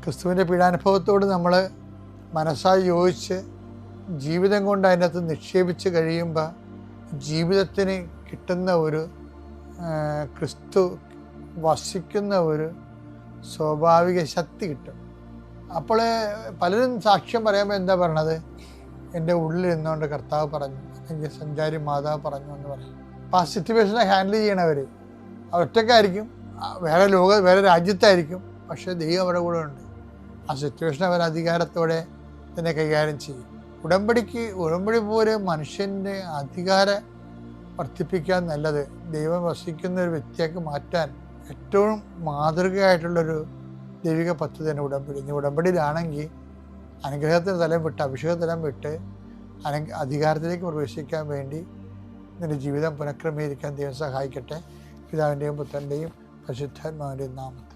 ക്രിസ്തുവിൻ്റെ പീഡാനുഭവത്തോട് നമ്മൾ മനസ്സായി യോജിച്ച് ജീവിതം കൊണ്ട് അതിനകത്ത് നിക്ഷേപിച്ച് കഴിയുമ്പോൾ ജീവിതത്തിന് കിട്ടുന്ന ഒരു ക്രിസ്തു വസിക്കുന്ന ഒരു സ്വാഭാവിക ശക്തി കിട്ടും. അപ്പോൾ പലരും സാക്ഷ്യം പറയുമ്പോൾ എന്താ പറയണത്, എൻ്റെ ഉള്ളിൽ നിന്നുകൊണ്ട് കർത്താവ് പറഞ്ഞു, അല്ലെങ്കിൽ സഞ്ചാരി മാതാവ് പറഞ്ഞു എന്ന് പറയും. അപ്പോൾ ആ സിറ്റുവേഷനെ ഹാൻഡിൽ ചെയ്യണവർ ഒറ്റയ്ക്കായിരിക്കും, വേറെ രാജ്യത്തായിരിക്കും, പക്ഷേ ദൈവം അവരുടെ കൂടെ ഉണ്ട്. ആ സിറ്റുവേഷൻ അവർ അധികാരത്തോടെ തന്നെ കൈകാര്യം ചെയ്യും. ഉടമ്പടി പോലെ മനുഷ്യൻ്റെ അധികാരം വർദ്ധിപ്പിക്കാൻ നല്ലത് ദൈവം വസിക്കുന്ന ഒരു വ്യക്തിയാക്കി മാറ്റാൻ ഏറ്റവും മാതൃകയായിട്ടുള്ളൊരു ദൈവിക പദ്ധതിയാണ് ഉടമ്പടി. ഇനി ഉടമ്പടിയിലാണെങ്കിൽ അനുഗ്രഹത്തിന് തലം വിട്ട് അഭിഷേകതലം വിട്ട് അധികാരത്തിലേക്ക് പ്രവേശിക്കാൻ വേണ്ടി നിന്റെ ജീവിതം പുനഃക്രമീകരിക്കാൻ ദൈവം സഹായിക്കട്ടെ. പിതാവിൻ്റെയും പുത്രൻ്റെയും പരിശുദ്ധാത്മാവിൻ്റെയും നാമം.